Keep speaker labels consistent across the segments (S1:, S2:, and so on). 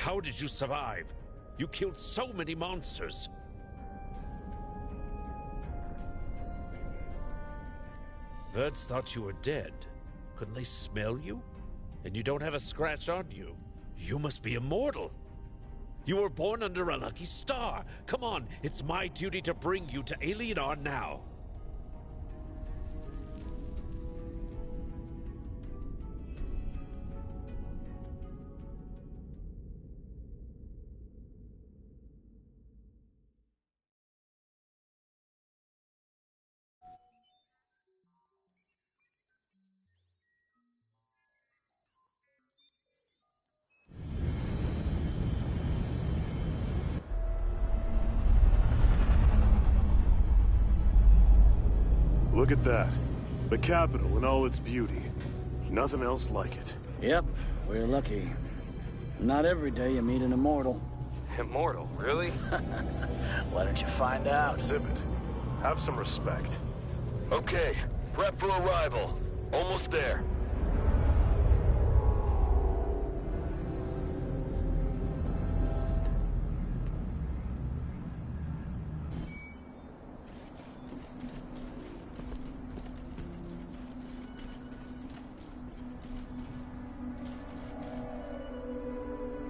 S1: How did you survive? You killed so many monsters. Birds thought you were dead. Couldn't they smell you? And you don't have a scratch on you. You must be immortal. You were born under a lucky star. Come on, it's my duty to bring you to Alienar now.
S2: Look at that. The capital in all its beauty. Nothing else like it.
S3: Yep, we're lucky. Not every day you meet an immortal.
S4: Immortal, really?
S3: Why don't you find out?
S2: Zip it. Have some respect.
S4: Okay, prep for arrival. Almost there.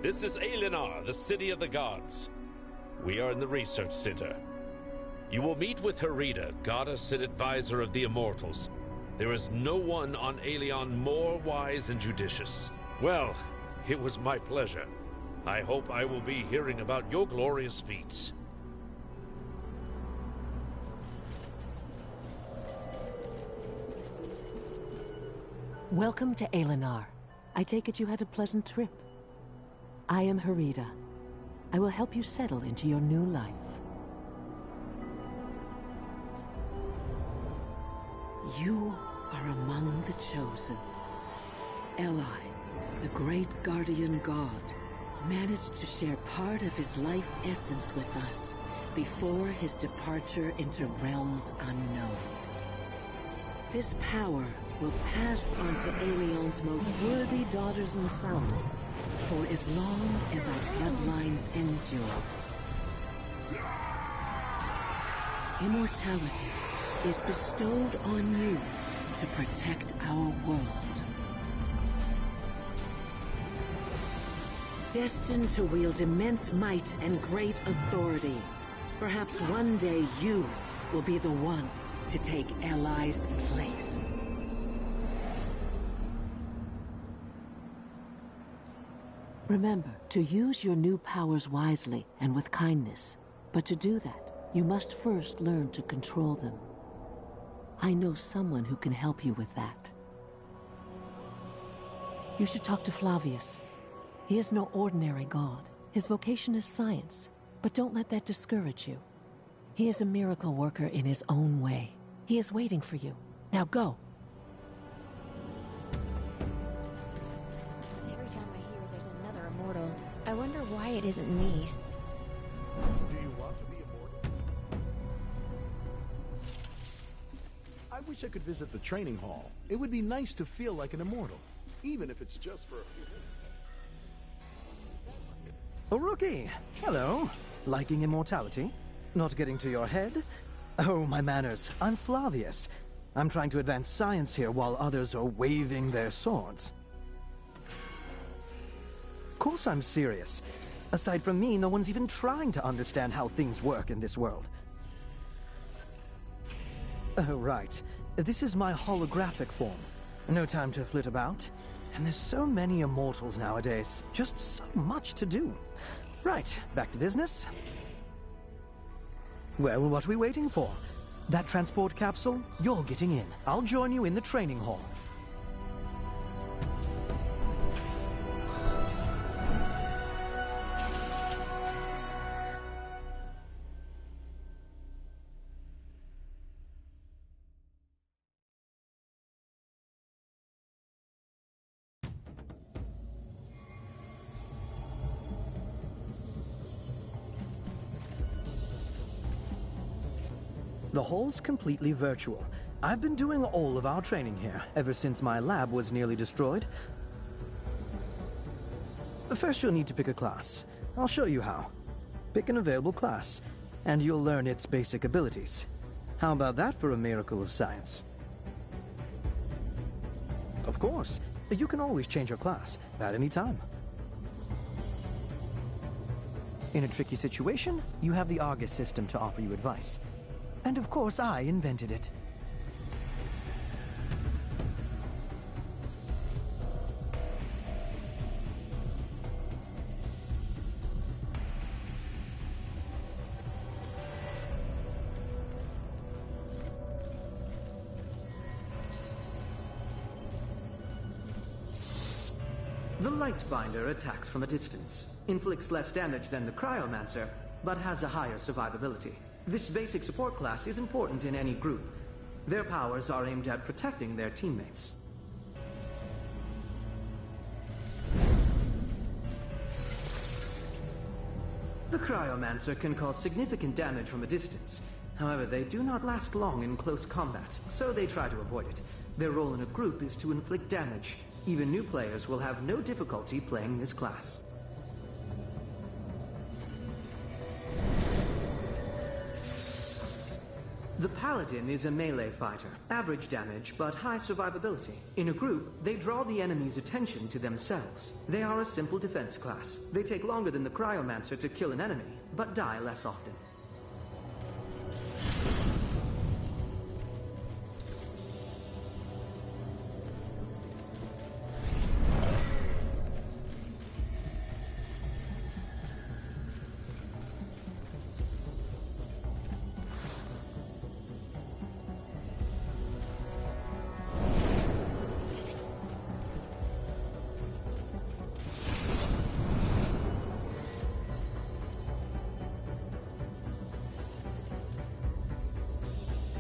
S1: This is Alienar, the city of the gods. We are in the research center. You will meet with Herida, goddess and advisor of the immortals. There is no one on Aelion more wise and judicious. Well, it was my pleasure. I hope I will be hearing about your glorious feats.
S5: Welcome to Alienar. I take it you had a pleasant trip. I am Herida. I will help you settle into your new life. You are among the chosen. Eli, the great guardian god, managed to share part of his life essence with us before his departure into realms unknown. This power will pass on to Aelion's most worthy daughters and sons for as long as our bloodlines endure. Immortality is bestowed on you to protect our world. Destined to wield immense might and great authority, perhaps one day you will be the one to take Eli's place. Remember to use your new powers wisely and with kindness. But to do that, you must first learn to control them. I know someone who can help you with that. You should talk to Flavius. He is no ordinary god. His vocation is science, but don't let that discourage you. He is a miracle worker in his own way. He is waiting for you. Now go.
S6: Every time I hear there's another immortal, I wonder why it isn't me.
S2: Do you want to be immortal? I wish I could visit the training hall. It would be nice to feel like an immortal, even if it's just for a few minutes.
S7: Oh, rookie! Hello. Liking immortality? Not getting to your head? Oh, my manners. I'm Flavius. I'm trying to advance science here while others are waving their swords. Of course I'm serious. Aside from me, no one's even trying to understand how things work in this world. Oh, right. This is my holographic form. No time to flit about. And there's so many immortals nowadays. Just so much to do. Right, back to business. Well, what are we waiting for? That transport capsule? You're getting in. I'll join you in the training hall. The hall's completely virtual. I've been doing all of our training here, ever since my lab was nearly destroyed. First, you'll need to pick a class. I'll show you how. Pick an available class, and you'll learn its basic abilities. How about that for a miracle of science? Of course, you can always change your class at any time. In a tricky situation, you have the Argus system to offer you advice. And of course, I invented it. The Lightbinder attacks from a distance, inflicts less damage than the Cryomancer, but has a higher survivability. This basic support class is important in any group. Their powers are aimed at protecting their teammates. The Cryomancer can cause significant damage from a distance. However, they do not last long in close combat, so they try to avoid it. Their role in a group is to inflict damage. Even new players will have no difficulty playing this class. The Paladin is a melee fighter. Average damage, but high survivability. In a group, they draw the enemy's attention to themselves. They are a simple defense class. They take longer than the Cryomancer to kill an enemy, but die less often.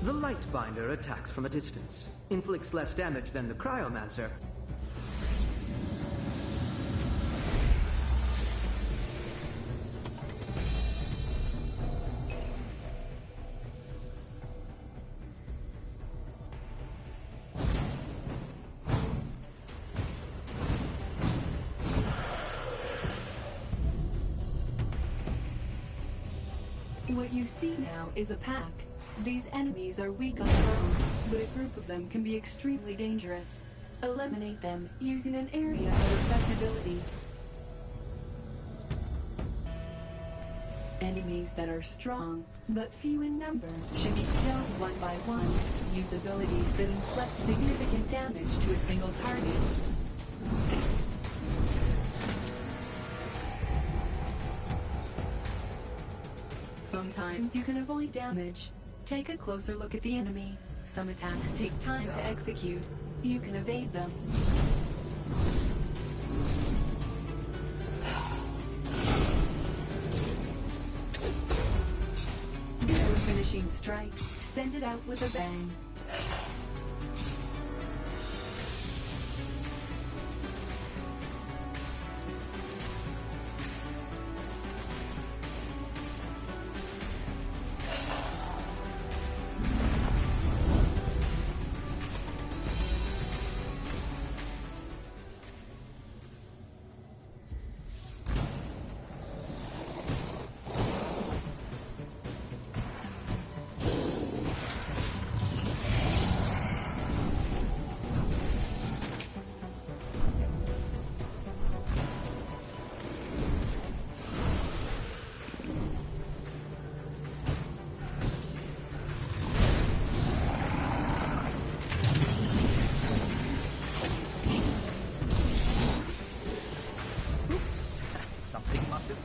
S7: The Lightbinder attacks from a distance, inflicts less damage than the Cryomancer.
S8: What you see now is a pack. These enemies are weak on their own, but a group of them can be extremely dangerous. Eliminate them using an area of affectability. Enemies that are strong, but few in number, should be killed one by one. Use abilities that inflict significant damage to a single target. Sometimes you can avoid damage. Take a closer look at the enemy. Some attacks take time to execute. You can evade them. Before finishing strike, send it out with a bang.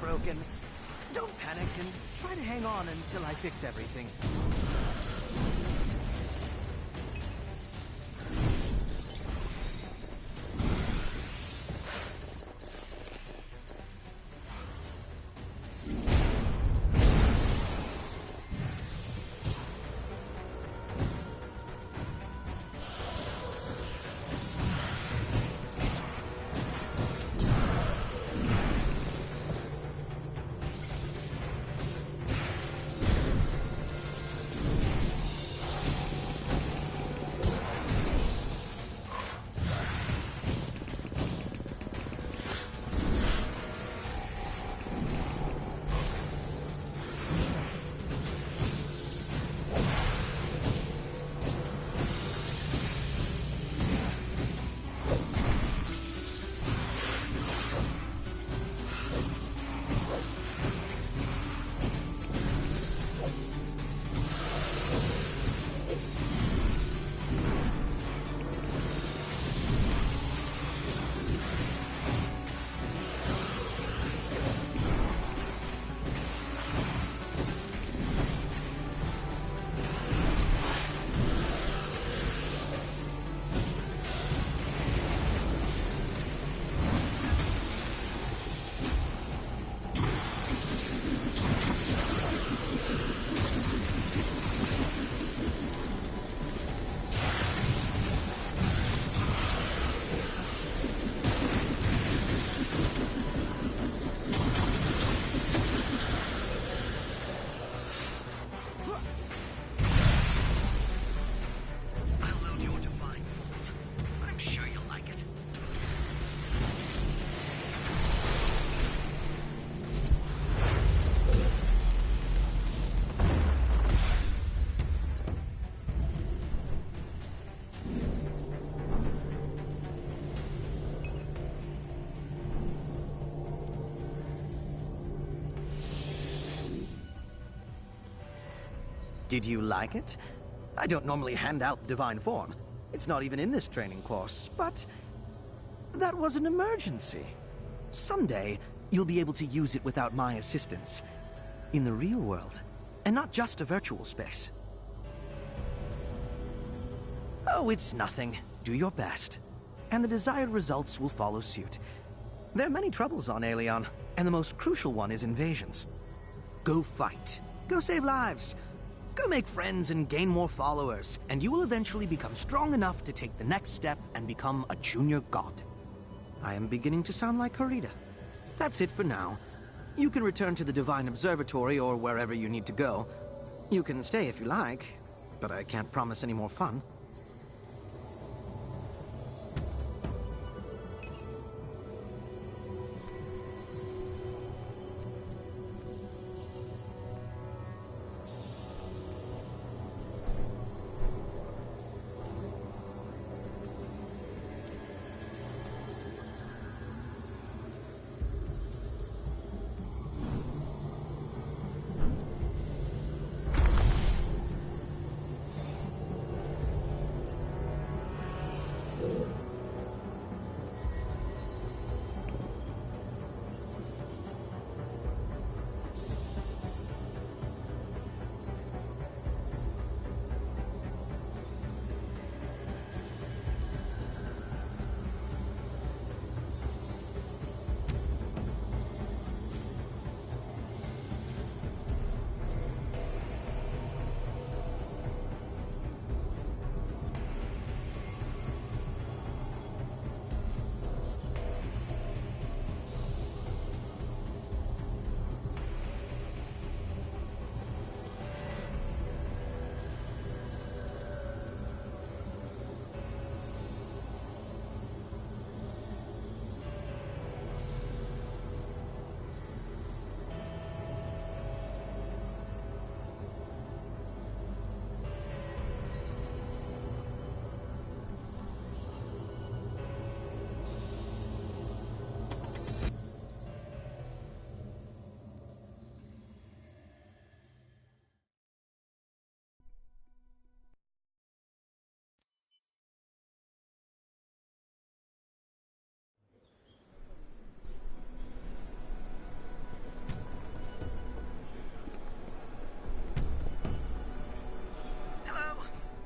S7: Broken. Don't panic and try to hang on until I fix everything. Did you like it? I don't normally hand out the divine form. It's not even in this training course, but that was an emergency. Someday, you'll be able to use it without my assistance. In the real world, and not just a virtual space. Oh, it's nothing. Do your best. And the desired results will follow suit. There are many troubles on Aelion, and the most crucial one is invasions. Go fight. Go save lives. Go make friends and gain more followers, and you will eventually become strong enough to take the next step and become a junior god. I am beginning to sound like Harita. That's it for now. You can return to the Divine Observatory or wherever you need to go. You can stay if you like, but I can't promise any more fun.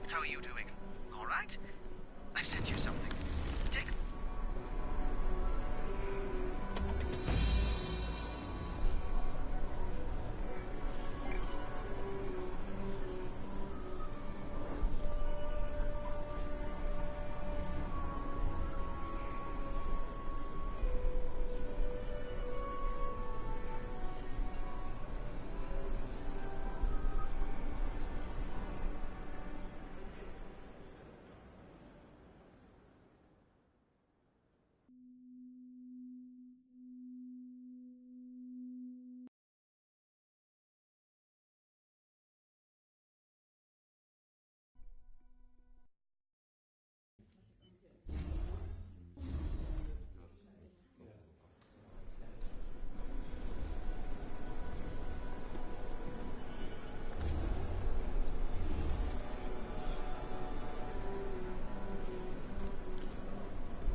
S7: How are you doing? All right? I've sent you something. Take it.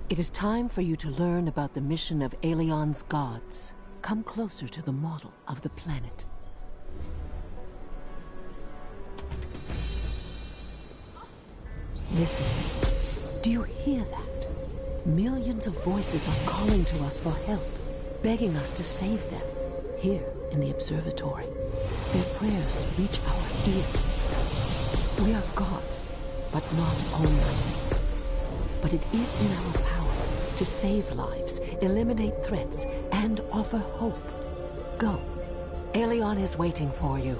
S5: It is time for you to learn about the mission of Aelion's gods. Come closer to the model of the planet. Listen. Do you hear that? Millions of voices are calling to us for help, begging us to save them. Here in the observatory, their prayers reach our ears. We are gods, but not almighty. But it is in our power to save lives, eliminate threats, and offer hope. Go. Aelion is waiting for you.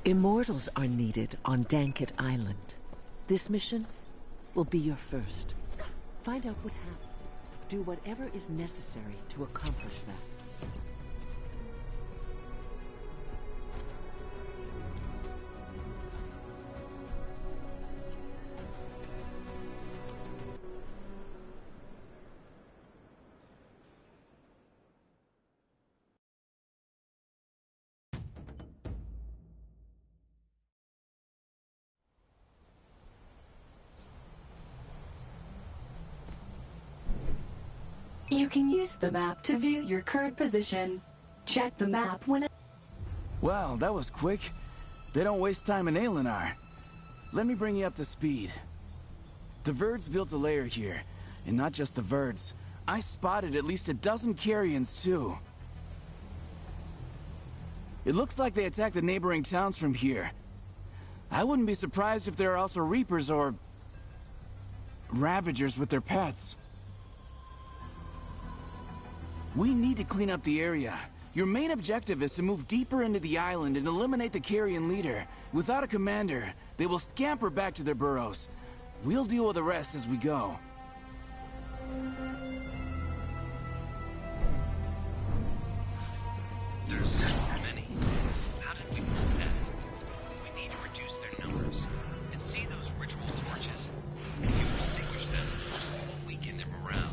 S5: Immortals are needed on Danket Island. This mission will be your first. Find out what happened. Do whatever is necessary to accomplish that.
S8: You can use the map to view your current position. Check the map when...
S9: Wow, that was quick. They don't waste time in Alinar. Let me bring you up to speed. The Verds built a lair here, and not just the Verds. I spotted at least a dozen Carrions, too. It looks like they attacked the neighboring towns from here. I wouldn't be surprised if there are also Reapers or... Ravagers with their pets. We need to clean up the area. Your main objective is to move deeper into the island and eliminate the Carrion leader. Without a commander, they will scamper back to their burrows. We'll deal with the rest as we go.
S10: There's so many. How did we miss that? We need to reduce their numbers. And see those ritual torches? If you extinguish them, it will weaken their morale.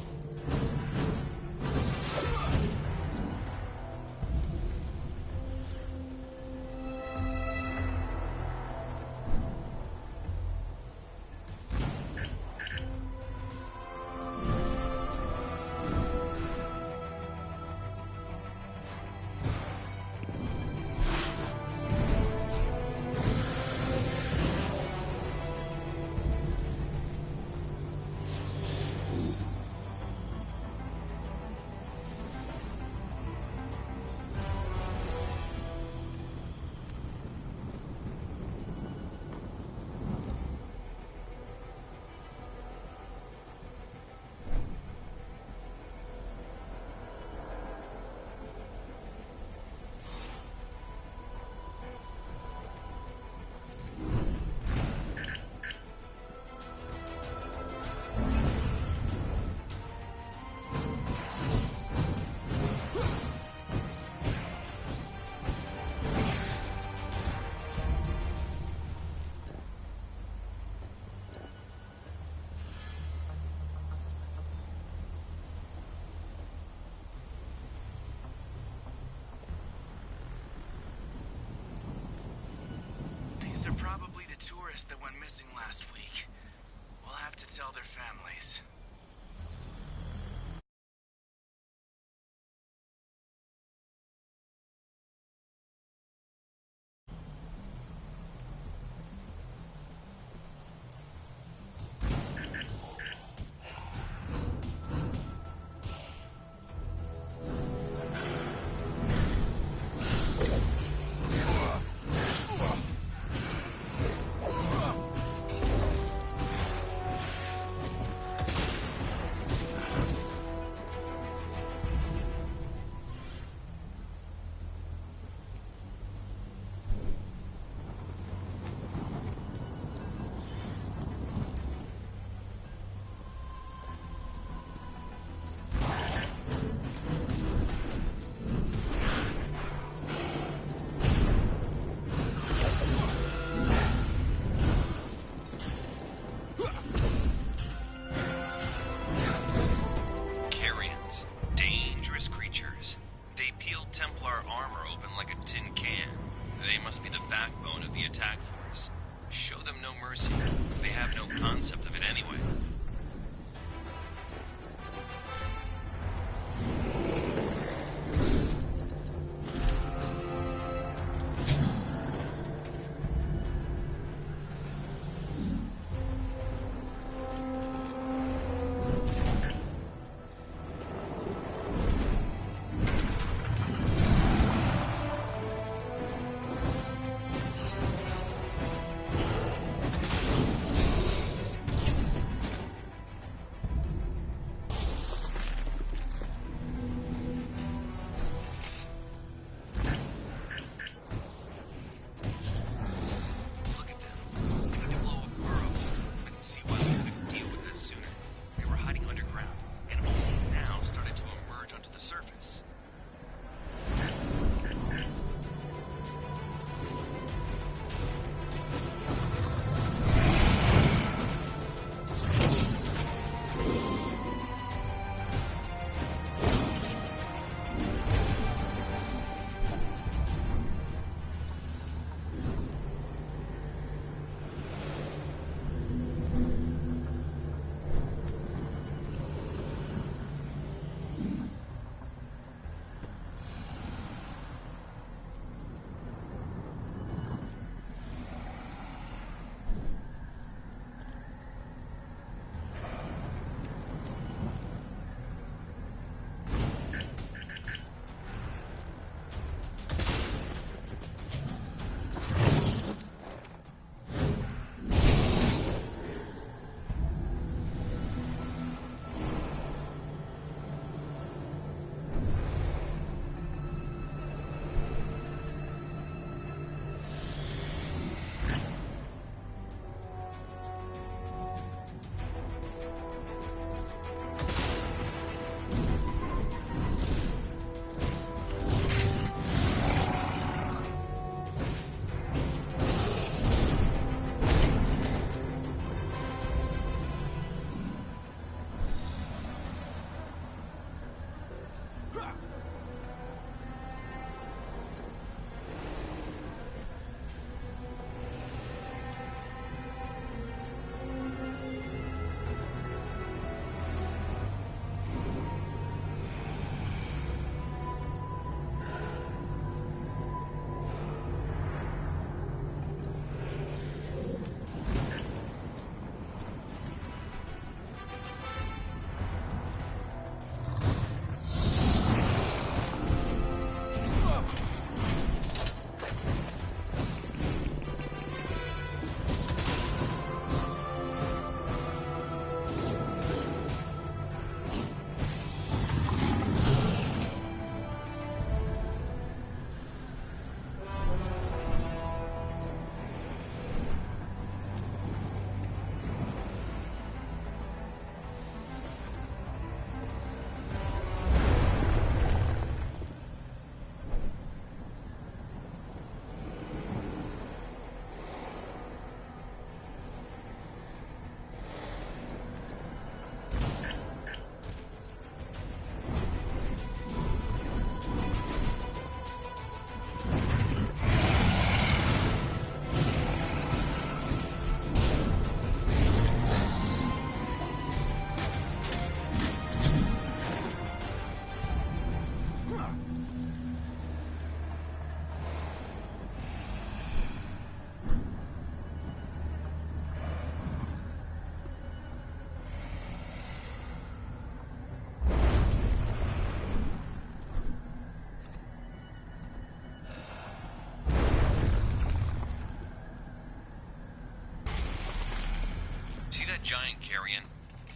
S10: See that giant carrion?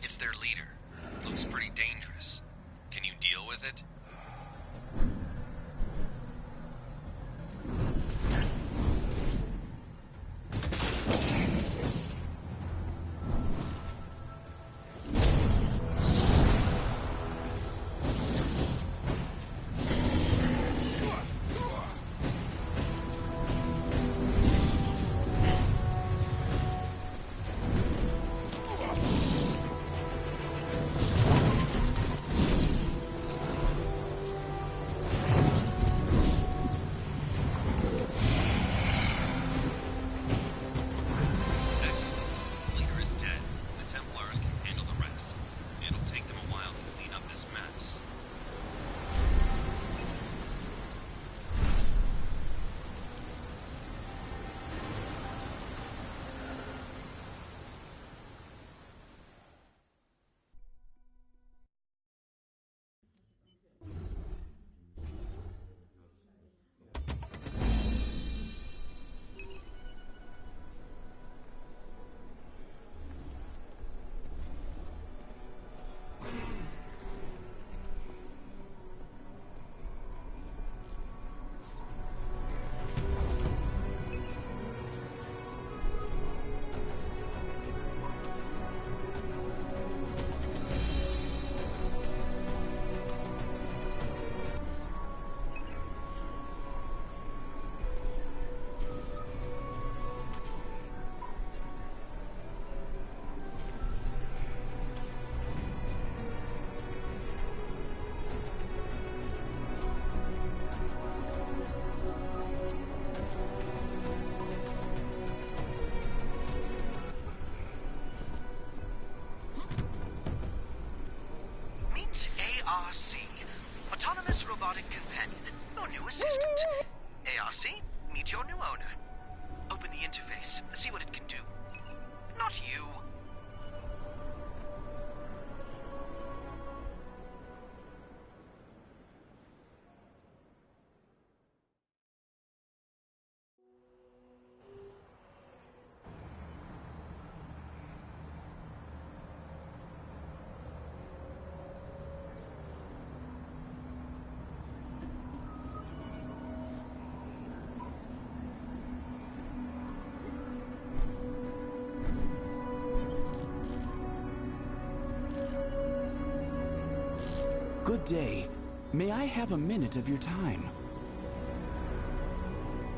S10: It's their leader. Looks pretty dangerous. Can you deal with it?
S11: ARC, Autonomous Robotic Companion, your new assistant. ARC, meet your new owner. Open the interface, see what it can do. Not you.
S9: Good day. May I have a minute of your time?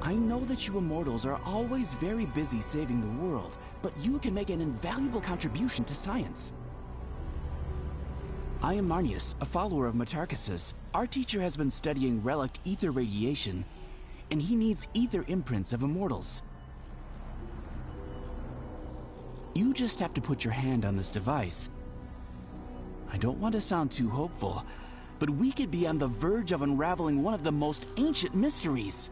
S9: I know that you immortals are always very busy saving the world, but you can make an invaluable contribution to science. I am Marnius, a follower of Matarchus's. Our teacher has been studying relic ether radiation, and he needs ether imprints of immortals. You just have to put your hand on this device. I don't want to sound too hopeful, but we could be on the verge of unraveling one of the most ancient mysteries.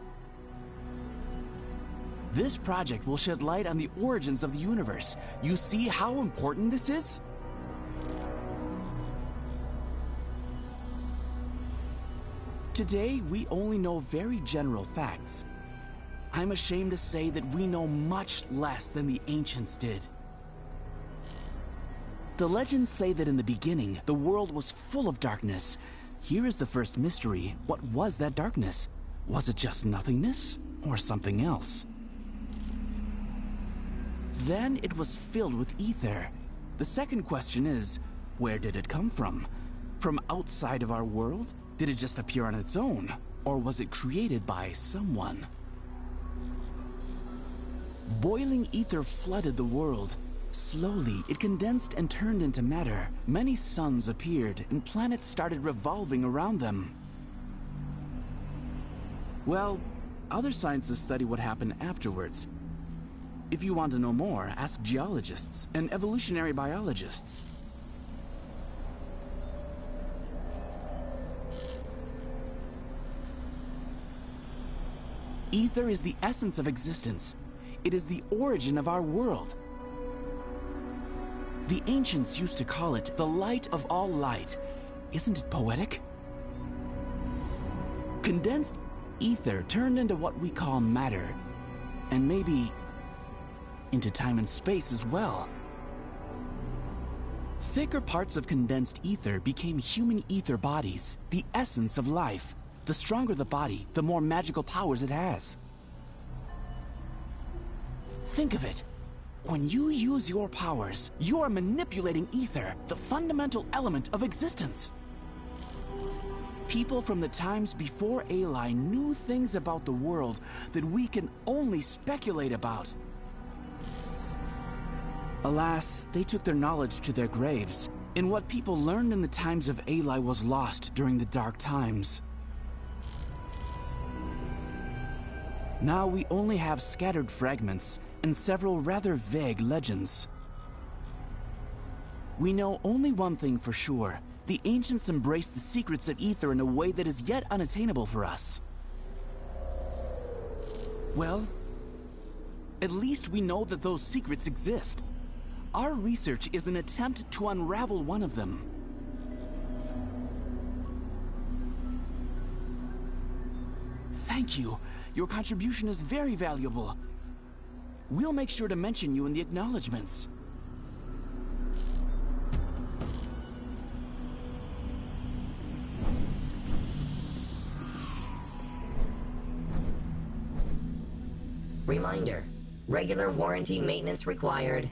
S9: This project will shed light on the origins of the universe. You see how important this is? Today, we only know very general facts. I'm ashamed to say that we know much less than the ancients did. The legends say that in the beginning, the world was full of darkness. Here is the first mystery. What was that darkness? Was it just nothingness, or something else? Then it was filled with ether. The second question is, where did it come from? From outside of our world? Did it just appear on its own? Or was it created by someone? Boiling ether flooded the world. Slowly, it condensed and turned into matter. Many suns appeared, and planets started revolving around them. Well, other sciences study what happened afterwards. If you want to know more, ask geologists and evolutionary biologists. Ether is the essence of existence. It is the origin of our world. The ancients used to call it the light of all light. Isn't it poetic? Condensed ether turned into what we call matter, and maybe into time and space as well. Thicker parts of condensed ether became human ether bodies, the essence of life. The stronger the body, the more magical powers it has. Think of it. When you use your powers, you are manipulating ether, the fundamental element of existence. People from the times before Aloy knew things about the world that we can only speculate about. Alas, they took their knowledge to their graves, and what people learned in the times of Aloy was lost during the dark times. Now we only have scattered fragments and several rather vague legends. We know only one thing for sure. The ancients embraced the secrets of ether in a way that is yet unattainable for us. Well, at least we know that those secrets exist. Our research is an attempt to unravel one of them. Thank you. Your contribution is very valuable. We'll make sure to mention you in the acknowledgements.
S12: Reminder, regular warranty maintenance required.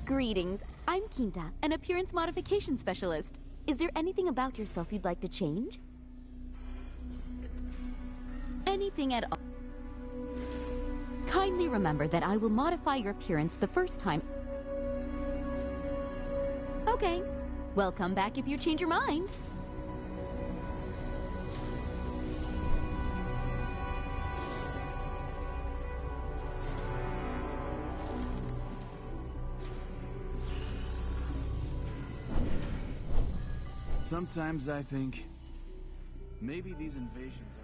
S13: Greetings, I'm Quinta, an appearance modification specialist. Is there anything about yourself you'd like to change? Anything at all. Kindly remember that I will modify your appearance the first time. Okay, well, come back if you change your mind.
S9: Sometimes I think maybe these invasions are